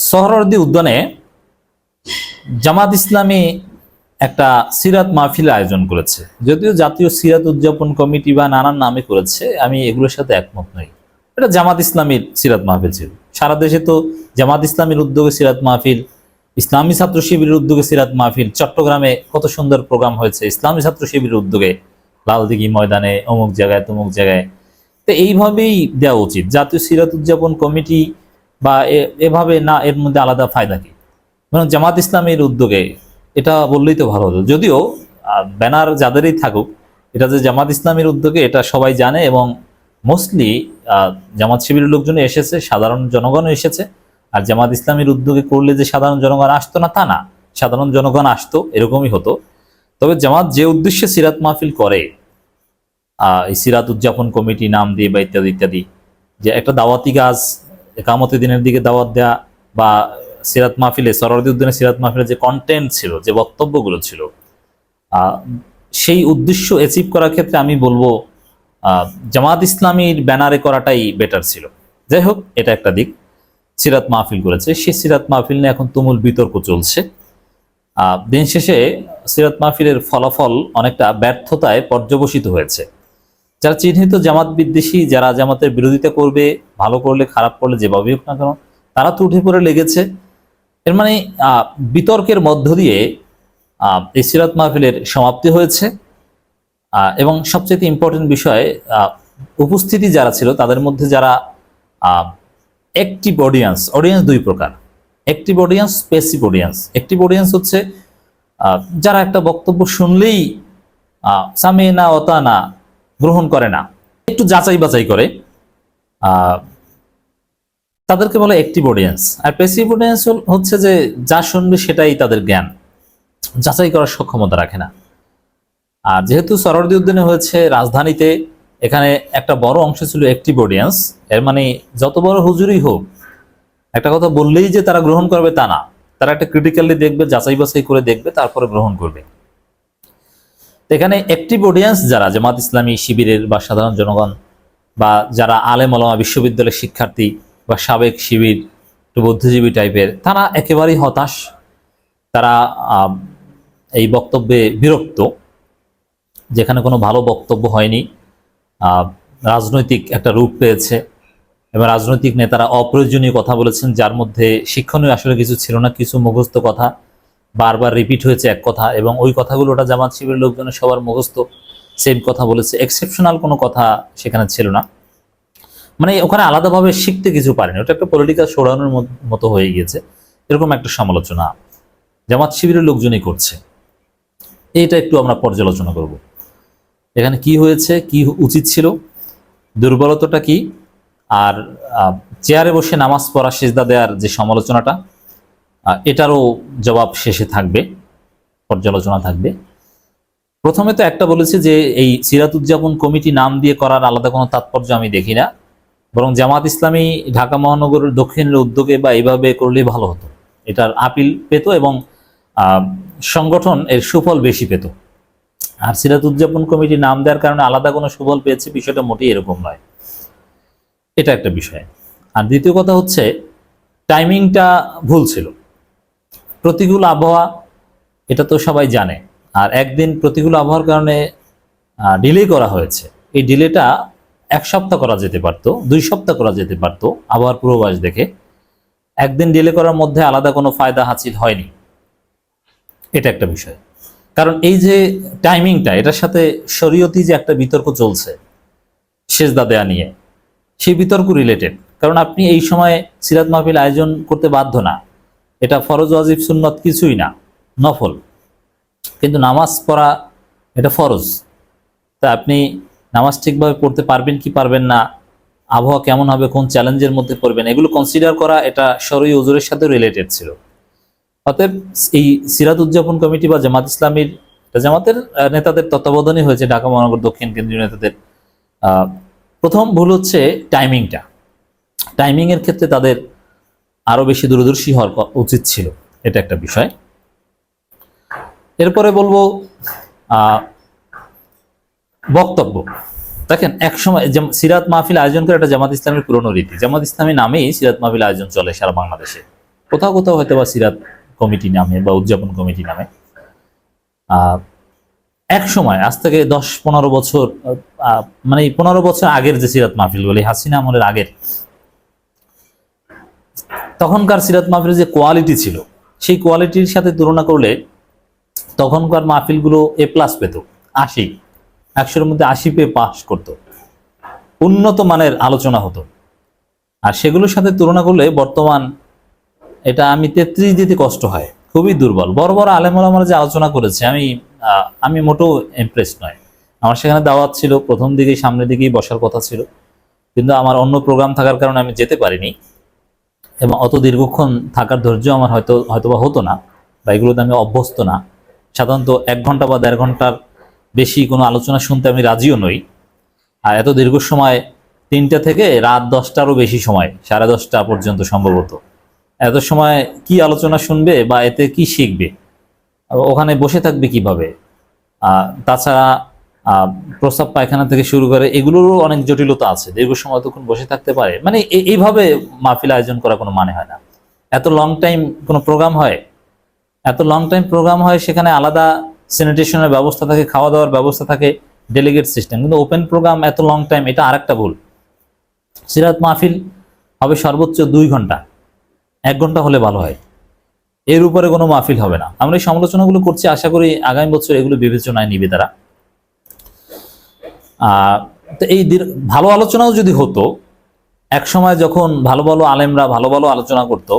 সোহরাওয়ার্দী উদ্যানে জামাত ইসলামী একটা সিরাত মাহফিল আয়োজন করেছে। যদিও জাতীয় সিরাত উদযাপন কমিটি বা নানান নামে করেছে, আমি এগুলোর সাথে একমত নই। এটা জামাত ইসলামীর সিরাত মাহফিল ছিল। সারা দেশে তো জামাত ইসলামীর উদ্যোগে সিরাত মাহফিল, ইসলামী ছাত্র শিবিরের উদ্যোগে সিরাত মাহফিল, চট্টগ্রামে কত সুন্দর প্রোগ্রাম হয়েছে ইসলামী ছাত্র শিবিরের উদ্যোগে, লালদিঘি ময়দানে, অমুক জায়গায় তমুক জায়গায়। তো এইভাবেই দেওয়া উচিত। জাতীয় সিরাত উদযাপন কমিটি বা এভাবে না, এর মধ্যে আলাদা ফায়দা কি? জামাত ইসলামীর উদ্যোগে এটা বললেই তো ভালো হতো। যদিও ব্যানার যাদেরই থাকুক, এটা যে জামাত ইসলামীর উদ্যোগে এটা সবাই জানে, এবং মোস্টলি জামাত শিবিরের লোকজন এসেছে, সাধারণ জনগণও এসেছে। আর জামাত ইসলামীর উদ্যোগে করলে যে সাধারণ জনগণ আসতো না তা না, সাধারণ জনগণ আসতো, এরকমই হতো। তবে জামাত যে উদ্দেশ্যে সিরাত মাহফিল করে, এই সিরাত উদযাপন কমিটি নাম দিয়ে বা ইত্যাদি ইত্যাদি, যে একটা দাওয়াতি কাজ, একামতের দিনের দিকে দাওয়াত দেয়া, বা সিরাত মাহফিলে, সোহরাওয়ার্দী উদ্যানে সিরাত মাহফিলের যে কন্টেন্ট ছিল, যে বক্তব্যগুলো ছিল, সেই উদ্দেশ্য অ্যাচিভ করার ক্ষেত্রে আমি বলবো জামাত ইসলামীর ব্যানারে করাটাই বেটার ছিল। যাই হোক, এটা একটা দিক। সিরাত মাহফিল করেছে, সেই সিরাত মাহফিল নিয়ে এখন তুমুল বিতর্ক চলছে। দিন শেষে সিরাত মাহফিলের ফলাফল অনেকটা ব্যর্থতায় পর্যবসিত হয়েছে। যারা চিহ্নিত জামাত বিদ্বেষী, যারা জামাতের বিরোধিতা করবে, ভালো করলে খারাপ করলে যেভাবেই হোক না কেন, তারা তো উঠে পড়ে লেগেছে। এর মানে বিতর্কের মধ্য দিয়ে এই সিরাত মাহফিলের সমাপ্তি হয়েছে। এবং সবচেয়ে ইম্পর্টেন্ট বিষয়, উপস্থিতি যারা ছিল তাদের মধ্যে যারা অ্যাক্টিভ অডিয়েন্স দুই প্রকার, active audience, passive audience. Active audience হচ্ছে যারা একটা বক্তব্য শুনলেই সামিনা ওয়াতানা গ্রহণ করে না, একটু যাচাই বাছাই করে, তাদেরকে বলে অ্যাক্টিভ অডিয়েন্স। আর প্যাসিভ অডিয়েন্স হচ্ছে যে যা শুনবে সেটাই তাদের জ্ঞান, যাচাই করার সক্ষমতা রাখে না। আর যেহেতু সোহরাওয়ার্দী উদ্যানে হয়েছে রাজধানীতে, এখানে একটা বড় অংশ ছিল অ্যাক্টিভ অডিয়েন্স। এর মানে যত বড় হুজুরই হোক, একটা কথা বললেই যে তারা গ্রহণ করবে তা না, তারা একটা ক্রিটিক্যালি দেখবে, যাচাই বাছাই করে দেখবে, তারপরে গ্রহণ করবে। এখানে অ্যাক্টিভ অডিয়েন্স যারা জামাত ইসলামী শিবিরের বা সাধারণ জনগণ, বা যারা আলেম ওলামা, বিশ্ববিদ্যালয়ের শিক্ষার্থী বা সাবেক শিবির, একটু বুদ্ধিজীবী টাইপের, তারা একেবারেই হতাশ। তারা এই বক্তব্যে বিরক্ত, যেখানে কোনো ভালো বক্তব্য হয়নি, রাজনৈতিক একটা রূপ পেয়েছে, এবং রাজনৈতিক নেতারা অপ্রয়োজনীয় কথা বলেছেন, যার মধ্যে শিক্ষণীয় আসলে কিছু ছিল না, কিছু মুখস্থ কথা বারবার রিপিট হয়েছে এক কথা, এবং ওই কথাগুলো ওটা জামাত শিবিরের লোকজনের সবার মুখস্থ, সেম কথা বলেছে, এক্সেপশনাল কোনো কথা সেখানে ছিল না। মানে ওখানে আলাদাভাবে শিখতে কিছু পারেনি, ওটা একটা পলিটিক্যাল শোডাউনের মতো হয়ে গিয়েছে, এরকম একটা সমালোচনা জামাত শিবিরের লোকজনই করছে। এইটা একটু আমরা পর্যালোচনা করব। এখানে কি হয়েছে, কি উচিত ছিল, দুর্বলতাটা কি, আর চেয়ারে বসে নামাজ পড়া, সিজদা দেওয়ার যে সমালোচনাটা, এটারও জবাব শেষে থাকবে, পর্যালোচনা থাকবে। প্রথমে তো একটা বলেছি যে এই সিরাত উদযাপন কমিটি নাম দিয়ে করার আলাদা কোনো তাৎপর্য আমি দেখি না, বরং জামাত ইসলামী ঢাকা মহানগরের দক্ষিণের উদ্যোগে বা এইভাবে করলেই ভালো হতো। এটার আপিল পেত এবং সংগঠন এর সুফল বেশি পেত। আর সিরাত উদযাপন কমিটি নাম দেওয়ার কারণে আলাদা কোনো সুফল পেয়েছে, বিষয়টা মোটেই এরকম নয়। এটা একটা বিষয়। আর দ্বিতীয় কথা হচ্ছে, টাইমিংটা ভুল ছিল। প্রতিকূল আবহাওয়া, এটা তো সবাই জানে। আর একদিন প্রতিকূল আবহাওয়ার কারণে ডিলে করা হয়েছে। এই ডিলেটা 1 সপ্তাহ করা যেতে পারতো, 2 সপ্তাহ করা যেতে পারতো আবহাওয়ার পূর্বাভাস দেখে। একদিন ডিলে করার মধ্যে আলাদা কোনো ফায়দা হাসিল হয়নি, এটা একটা বিষয়। কারণ এই যে টাইমিংটা, এটার সাথে শরীয়তি যে একটা বিতর্ক চলছে সেজদা দেয়া নিয়ে, সেই বিতর্ক রিলেটেড। কারণ আপনি এই সময়ে সিরাত মাহফিল আয়োজন করতে বাধ্য না, এটা ফরজ ওয়াজিব সুন্নত কিছুই না, নফল। কিন্তু নামাজ পড়া এটা ফরজ। তা আপনি নামাজ ঠিকভাবে পড়তে পারবেন কি পারবেন না, আবহাওয়া কেমন হবে, কোন চ্যালেঞ্জের মধ্যে পড়বেন, এগুলো কনসিডার করা এটা শরঈ উজুরের সাথে রিলেটেড ছিল। অতএব এই সিরাত উদযাপন কমিটি বা জামাত ইসলামীর, জামাতের নেতাদের তত্ত্বাবধানে হয়েছে, ঢাকা মহানগর দক্ষিণ কেন্দ্রীয় নেতাদের। প্রথম ভুল হচ্ছে টাইমিংটা। টাইমিংয়ের ক্ষেত্রে তাদের আরো বেশি দূরদর্শী হওয়ার উচিত ছিল, এটা একটা বিষয়। এরপরে বলবো বক্তব্য। দেখেন, একসময় সিরাত মাহফিল আয়োজন করে এটা জামাত ইসলামের পুরনো রীতি। জামাত ইসলামী নামেই সিরাত মাহফিল আয়োজন চলে সারা বাংলাদেশে। কোথাও কোথাও হয়তো বা সিরাত কমিটি নামে বা উদযাপন কমিটি নামে। এক সময় আজ থেকে 10-15 বছর, মানে 15 বছর আগের যে সিরাত মাহফিল বলি, হাসিনা আমলের আগের, তখনকার সিরাত মাহফিলের যে কোয়ালিটি ছিল, সেই কোয়ালিটির সাথে তুলনা করলে তখনকার মাহফিলগুলো A+ পেত, 80, 100-এর মধ্যে 80 পেয়ে পাস করত, উন্নত মানের আলোচনা হতো। আর সেগুলোর সাথে তুলনা করলে বর্তমান এটা আমি 33 দিতে কষ্ট হয়, খুবই দুর্বল। বড় বড় আলেম ওলামারা যে আলোচনা করেছে, আমি মোটেও ইমপ্রেস নয়। আমার সেখানে দাওয়াত ছিল, প্রথম দিকেই সামনের দিকেই বসার কথা ছিল, কিন্তু আমার অন্য প্রোগ্রাম থাকার কারণে আমি যেতে পারিনি, এবং অত দীর্ঘক্ষণ থাকার ধৈর্য আমার হয়তোবা হতো না, বা এগুলোতে আমি অভ্যস্ত না। সাধারণত 1 ঘন্টা বা 1.5 ঘন্টার বেশি কোনো আলোচনা শুনতে আমি রাজিও নই। আর এত দীর্ঘ সময়, 3টা থেকে রাত 10টারও বেশি সময়, 10:30 পর্যন্ত সম্ভবত, এত সময় কি আলোচনা শুনবে বা এতে কি শিখবে, ওখানে বসে থাকবে কিভাবে? তাছাড়া প্রস্রাব পায়খানা থেকে শুরু করে এগুলোরও অনেক জটিলতা আছে, দীর্ঘ সময় তখন বসে থাকতে পারে, মানে এইভাবে মাহফিল আয়োজন করা কোনো মানে হয় না। এত লং টাইম কোনো প্রোগ্রাম হয়, এত লং টাইম প্রোগ্রাম হয়, সেখানে আলাদা স্যানিটেশনের ব্যবস্থা থাকে, খাওয়া দাওয়ার ব্যবস্থা থাকে, ডেলিগেট সিস্টেম, কিন্তু ওপেন প্রোগ্রাম এত লং টাইম, এটা আরেকটা ভুল। সিরাত মাহফিল হবে সর্বোচ্চ 2 ঘন্টা, 1 ঘন্টা হলে ভালো হয়, এর উপরে কোনো মাহফিল হবে না। আমরা এই সমালোচনাগুলো করছি, আশা করি আগামী বছর এগুলো বিবেচনায় নিবে তারা। তো এই ভালো আলোচনাও যদি হতো, এক সময় যখন ভালো ভালো আলেমরা ভালো ভালো আলোচনা করত,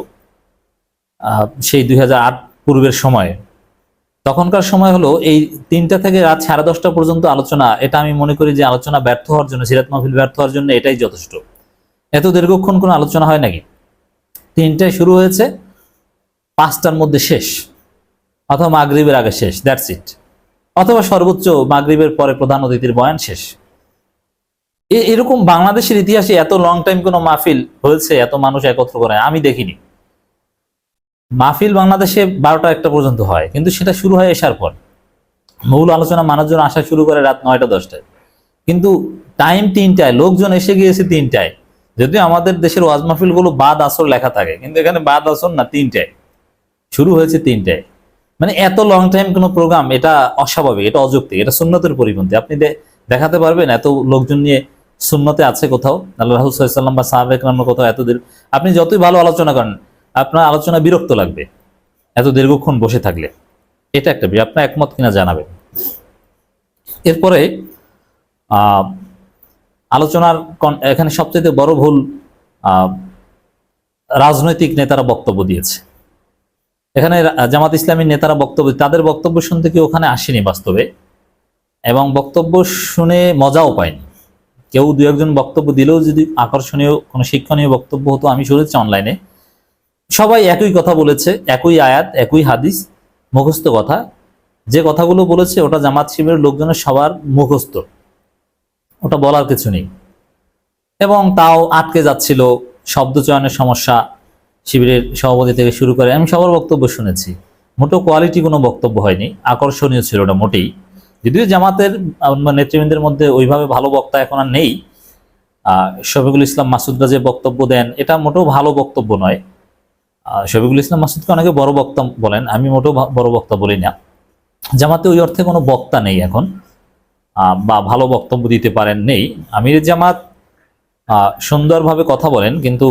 সেই 2008 পূর্বের সময়, তখনকার সময় হলো এই 3টা থেকে রাত 10:30 পর্যন্ত আলোচনা। এটা আমি মনে করি যে আলোচনা ব্যর্থ হওয়ার জন্য, সিরাত মাহফিল ব্যর্থ হওয়ার জন্য এটাই যথেষ্ট। এত দীর্ঘক্ষণ কোনো আলোচনা হয় নাকি? 3টায় শুরু হয়েছে, 5টার মধ্যে শেষ, অথবা মাগরিবের আগে শেষ, দ্যাটস ইট। অথবা সর্বোচ্চ মাগরিবের পরে প্রধান অতিথির বয়ান শেষ। এরকম বাংলাদেশের ইতিহাসে এত লং টাইম কোনো মাহফিল হয়েছে, এত মানুষ একত্র করে আমি দেখিনি। মাহফিল বাংলাদেশে 12টা-1টা পর্যন্ত হয়, কিন্তু সেটা শুরু হয় এশার পর। মূল আলোচনা মানুষজন আসা শুরু করে রাত 9টা-10টায়, কিন্তু টাইম 3টায়, লোকজন এসে গিয়েছে 3টায়। যদিও আমাদের দেশের ওয়াজ মাহফিল গুলো বাদ আসর লেখা থাকে, কিন্তু এখানে বাদ আসর না, 3টায় শুরু হয়েছে, 3টায়। মানে এত লং টাইম কোনো প্রোগ্রাম, এটা অস্বাভাবিক, এটা অযৌক্তিক, এটা সুন্নতের পরিপন্থী। আপনি দেখাতে পারবেন এত লোকজন নিয়ে সুন্নতে আছে কোথাও? আল্লাহ রাসূল সাল্লাল্লাহু আলাইহি ওয়াসাল্লাম বা সাহাবায়ে কেরাম কোথাও এত দীর্ঘ? আপনি যতই ভালো আলোচনা করেন, আপনার আলোচনা বিরক্ত লাগবে এত দীর্ঘক্ষণ বসে থাকলে। এটা একটা বিষয়, আপনার একমত কিনা জানাবেন। এরপরে আলোচনার এখানে সবচেয়ে বড় ভুল, রাজনৈতিক নেতারা বক্তব্য দিয়েছে। এখানে জামাত ইসলামীর নেতারা বক্তব্য, তাদের বক্তব্য শুনতে কেউ ওখানে আসেনি বাস্তবে, এবং বক্তব্য শুনে মজাও পায়নি। কেউ 2-1জন বক্তব্য দিলেও যদি আকর্ষণীয় কোনো শিক্ষণীয় বক্তব্য হতো, আমি শুনেছি অনলাইনে, সবাই একই কথা বলেছে, একই আয়াত, একই হাদিস, মুখস্থ কথা। যে কথাগুলো বলেছে ওটা জামাত শিবিরের লোকজনের সবার মুখস্থ, ওটা বলার কিছু নেই, এবং তাও আটকে যাচ্ছিল। শব্দ চয়নের সমস্যা, শিবিরের সভাপতি থেকে শুরু করে আমি সবার বক্তব্য শুনেছি, মোটেও কোয়ালিটি কোনো বক্তব্য হয়নি, আকর্ষণীয় ছিল ওটা মোটেই। যদিও জামাতের নেতৃবৃন্দের মধ্যে ওইভাবে ভালো বক্তা এখন আর নেই। শফিকুল ইসলাম মাসুদরা যে বক্তব্য দেন, এটা মোটেও ভালো বক্তব্য নয়। শফিকুল ইসলাম মাসুদকে অনেকে বড় বক্তা বলেন, আমি মোটেও বড় বক্তা বলি না। জামাতে ওই অর্থে কোনো বক্তা নেই এখন, বা ভালো বক্তব্য দিতে পারেন নেই। আমির জামাত সুন্দরভাবে কথা বলেন, কিন্তু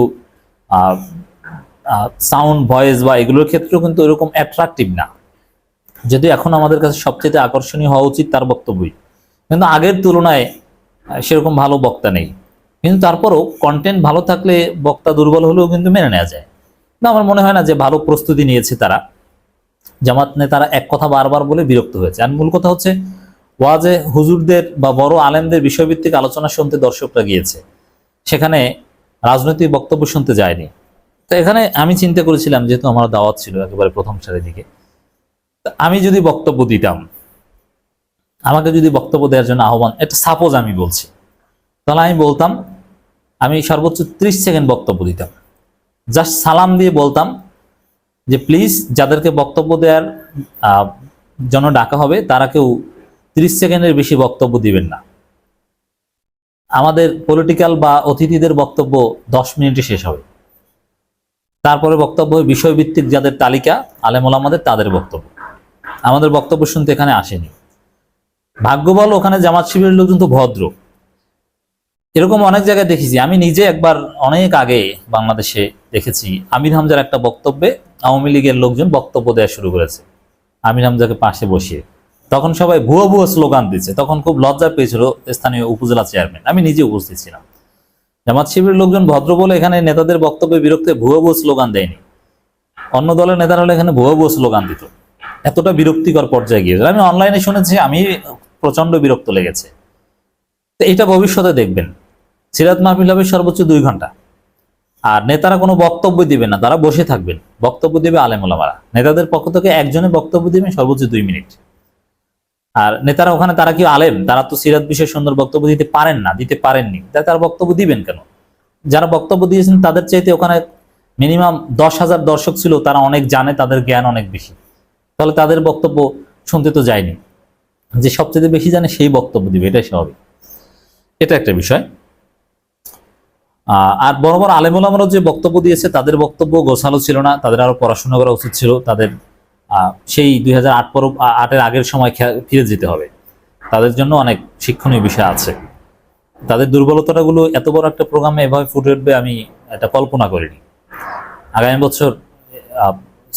সাউন্ড, ভয়েস বা এগুলোর ক্ষেত্রেও কিন্তু এরকম অ্যাট্রাকটিভ না। যদি এখন আমাদের কাছে সবচেয়ে আকর্ষণীয় হওয়া উচিত তার বক্তব্যই, কিন্তু আগের তুলনায় সেরকম ভালো বক্তা নেই। কিন্তু তারপরও কন্টেন্ট ভালো থাকলে বক্তা দুর্বল হলেও কিন্তু মেনে নেওয়া যায়। না, আমার মনে হয় না যে ভালো প্রস্তুতি নিয়েছে তারা। জামাত নেতারা এক কথা বারবার বলে বিরক্ত হয়েছে। আর মূল কথা হচ্ছে, ওয়াজে হুজুরদের বা বড় আলেমদের বিষয়ভিত্তিক আলোচনা শুনতে দর্শকরা গিয়েছে, সেখানে রাজনৈতিক বক্তব্য শুনতে যায়নি। তো এখানে আমি চিন্তা করেছিলাম, যেহেতু আমার দাওয়াত ছিল একেবারে প্রথম সারির দিকে, আমি যদি বক্তব্য দিতাম, আমাকে যদি বক্তব্য দেওয়ার জন্য আহ্বান, এটা সাপোজ আমি বলছি, তাহলে আমি বলতাম, আমি সর্বোচ্চ 30 সেকেন্ড বক্তব্য দিতাম, জাস্ট সালাম দিয়ে বলতাম যে প্লিজ যাদেরকে বক্তব্য দেওয়ার জন্য ডাকা হবে তারা কেউ 30 সেকেন্ডের বেশি বক্তব্য দিবেন না। আমাদের পলিটিক্যাল বা অতিথিদের বক্তব্য 10 মিনিটে শেষ হবে। তারপরে বক্তব্য বিষয়ভিত্তিক যাদের তালিকা আলেম ওলামাদের, তাদের বক্তব্য। আমাদের বক্তব্য শুনতে এখানে আসেনি। ভাগ্য বল ওখানে জামাত শিবিরের লোকজন তো ভদ্র। এরকম অনেক জায়গায় দেখেছি। আমি নিজে একবার অনেক আগে বাংলাদেশে দেখেছি, আমির হামজার একটা বক্তব্যে আওয়ামী লীগের লোকজন বক্তব্য দেওয়া শুরু করেছে আমির হামজাকে পাশে বসিয়ে। তখন সবাই ভুয়ো ভুয়ো স্লোগান দিচ্ছে। তখন খুব লজ্জা পেয়েছিল স্থানীয় উপজেলা চেয়ারম্যান, আমি নিজে উপস্থিত ছিলাম। জামাত শিবিরের লোকজন ভদ্র বলে এখানে নেতাদের বক্তব্যে বিরক্ত ভুয়ো ভুয়ো স্লোগান দেয়নি। অন্য দলের নেতারা হলে এখানে ভুয়ো ভুয়ো স্লোগান দিত। এতটা বিরক্তিকর পর্যায়ে গিয়েছে। আমি অনলাইনে শুনেছি, আমি প্রচন্ড বিরক্ত লেগেছে। তো এটা ভবিষ্যতে দেখবেন, সিরাত মাহফিল হবে সর্বোচ্চ 2 ঘন্টা, আর নেতারা কোনো বক্তব্য দিবে না, তারা বসে থাকবেন। বক্তব্য দিবে আলেম ওলামারা। নেতাদের পক্ষ থেকে একজনে বক্তব্য দিবেন সর্বোচ্চ 2 মিনিট। আর নেতারা ওখানে, তারা কি আলেম? তারা তো সিরাত বিষয়ে সুন্দর বক্তব্য দিতে পারেন না, দিতে পারেননি, তাই তারা বক্তব্য দিবেন কেন? যারা বক্তব্য দিয়েছেন তাদের চাইতে ওখানে মিনিমাম 10,000 দর্শক ছিল, তারা অনেক জানে, তাদের জ্ঞান অনেক বেশি। তাহলে তাদের বক্তব্য শুনতে তো যায়নি। যে সবচেয়ে বেশি জানে সেই বক্তব্য দিবে, এটাই স্বাভাবিক। এটা একটা বিষয়। আর বড় বড় আলেম ওলামারা যে বক্তব্য দিয়েছে তাদের বক্তব্য গোছালো ছিল না, তাদের আরো পড়াশোনা করা উচিত ছিল। তাদের সেই 2008 আগের সময় ফিরে যেতে হবে। তাদের জন্য অনেক শিক্ষণীয় বিষয় আছে। তাদের দুর্বলতাগুলো এত বড় একটা প্রোগ্রামে এভাবে ফুটে উঠবে আমি এটা কল্পনা করিনি। আগামী বছর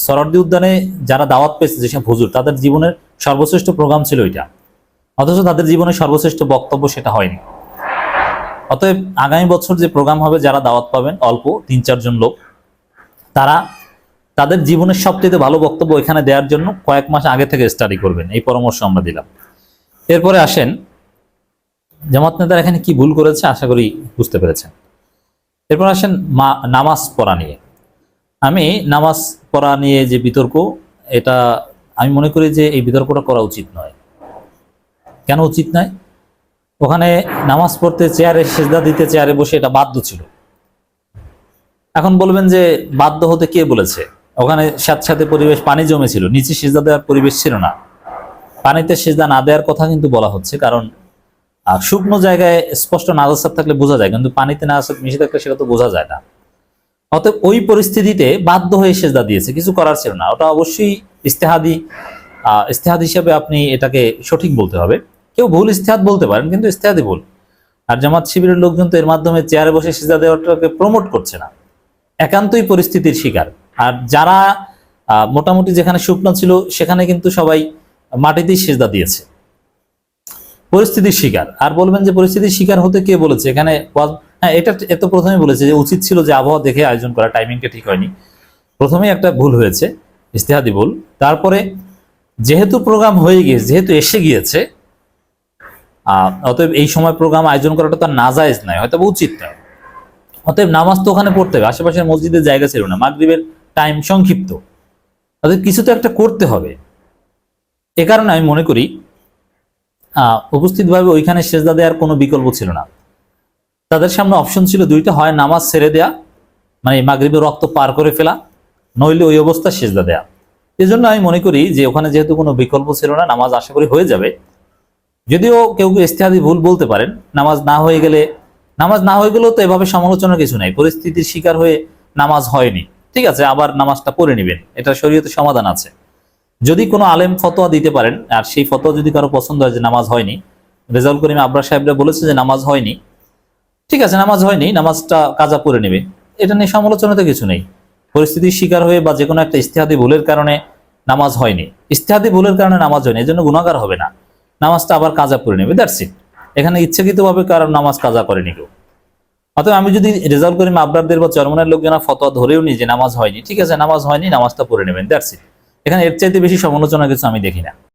সরোয়ার্দী উদ্যানে যারা দাওয়াত পেয়েছে, যেসব হুজুর, তাদের জীবনের সর্বশ্রেষ্ঠ প্রোগ্রাম ছিল এটা, অথচ তাদের জীবনের সর্বশ্রেষ্ঠ বক্তব্য সেটা হয়নি। অতএব আগামী বছর যে প্রোগ্রাম হবে, যারা দাওয়াত পাবেন অল্প 3-4 জন লোক, তারা তাদের জীবনের সবচেয়ে ভালো বক্তব্য এখানে দেওয়ার জন্য কয়েক মাস আগে থেকে স্টাডি করবেন, এই পরামর্শ আমরা দিলাম। এরপরে আসেন জামাত নেতারা এখানে কি ভুল করেছে, আশা করি বুঝতে পেরেছেন। এরপর আসেন নামাজ পড়া নিয়ে। আমি নামাজ পড়া নিয়ে যে বিতর্ক, এটা আমি মনে করি যে এই বিতর্কটা করা উচিত নয়। কেন উচিত নয়? ওখানে নামাজ পড়তে চেয়ারে সেজদা দিতে, চেয়ারে বসে, এটা বাধ্য ছিল। এখন বলবেন যে বাধ্য হতে কে বলেছে? ওখানে সাথে পরিবেশ, পানি জমেছিল, নিচে সেজদা দেওয়ার পরিবেশ ছিল না। পানিতে সেজদা না দেওয়ার কথা কিন্তু বলা হচ্ছে, কারণ শুকনো জায়গায় স্পষ্ট নাজাসাত থাকলে বোঝা যায়, কিন্তু পানিতে নাজাসাত মিশে থাকলে সেটা তো বোঝা যায় না। অতএব ওই পরিস্থিতিতে বাধ্য হয়ে সেজদা দিয়েছে, কিছু করার ছিল না। ওটা অবশ্যই ইস্তেহাদ হিসেবে আপনি এটাকে সঠিক বলতে হবে। কেউ ভুল ইস্তেহাদ বলতে পারেন, কিন্তু ইস্তেহাদই ভুল। আর জামাত শিবিরের লোকজন তো এর মাধ্যমে চেয়ারে বসে সেজদা দেওয়াটাকে প্রমোট করছে না, একান্তই পরিস্থিতির শিকার। আর যারা মোটামুটি যেখানে শুকনো ছিল সেখানে কিন্তু সবাই মাটিতেই সেজদা দিয়েছে, পরিস্থিতির শিকার। আর বলবেন যে পরিস্থিতির শিকার হতে কে বলেছে? এখানে হ্যাঁ, এটা এত প্রথমে বলেছে যে উচিত ছিল যে আবহাওয়া দেখে আয়োজন করা, টাইমিংটা ঠিক হয়নি, প্রথমেই একটা ভুল হয়েছে, ইস্তেহাদি ভুল। তারপরে যেহেতু প্রোগ্রাম হয়ে গিয়েছে, যেহেতু এসে গিয়েছে, অতএব এই সময় প্রোগ্রাম আয়োজন করাটা তার নাজায়েজ নয়, হয়তো উচিত নয়। অতএব নামাজ তো ওখানে পড়তে হবে, আশেপাশের মসজিদের জায়গা ছিল না, মাগরিবের টাইম সংক্ষিপ্ত, অতএব কিছু তো একটা করতে হবে। এ কারণে আমি মনে করি উপস্থিতভাবে ওইখানে সেজদা দেওয়ার কোনো বিকল্প ছিল না। তাদের সামনে অপশন ছিল 2টা, হয় নামাজ ছেড়ে দেয়া, মানে মাগরিবের রক্ত পার করে ফেলা, নইলে ওই অবস্থা সেজদা দেয়া। এজন্য আমি মনে করি যে ওখানে যেহেতু কোনো বিকল্প ছিল না, নামাজ আশা করি হয়ে যাবে। যদিও কেউ ইস্তেহাদি ভুল বলতে পারেন, নামাজ না হয়ে গেলেও তো এভাবে সমালোচনার কিছু নাই। পরিস্থিতির শিকার হয়ে নামাজ হয়নি, ঠিক আছে, আবার নামাজটা পড়ে নেবেন, এটা শরীয়তে সমাধান আছে। যদি কোনো আলেম ফতোয়া দিতে পারেন, আর সেই ফতোয়া যদি কারো পছন্দ হয় যে নামাজ হয়নি, রেজাউল করিম আবরার সাহেবরা বলেছে যে নামাজ হয়নি, ঠিক আছে, নামাজ হয়নি, নামাজটা কাজা পড়ে নেবে, এটা নিয়ে সমালোচনাতে কিছু নেই। পরিস্থিতির শিকার হয়ে বা যে কোনো একটা ইস্তেহাদি ভুলের কারণে নামাজ হয়নি, ইস্তেহাদি ভুলের কারণে নামাজ হয়নি, এজন্য গুনাহগার হবে না, নামাজটা আবার কাজা পড়ে নেবে, দ্যাটস ইট। এখানে ইচ্ছাকৃতভাবে কারণ নামাজ কাজা করেনি কেউ। অতএব আমি যদি রেজাউল করিম আবরারদের বা চরমনের লোকজনা ফতোয়া ধরেও নি যে নামাজ হয়নি, ঠিক আছে, নামাজ হয়নি, নামাজটা পড়ে নেবেন, দ্যাটস ইট। এখানে এর চাইতে বেশি সমালোচনা কিছু আমি দেখি না।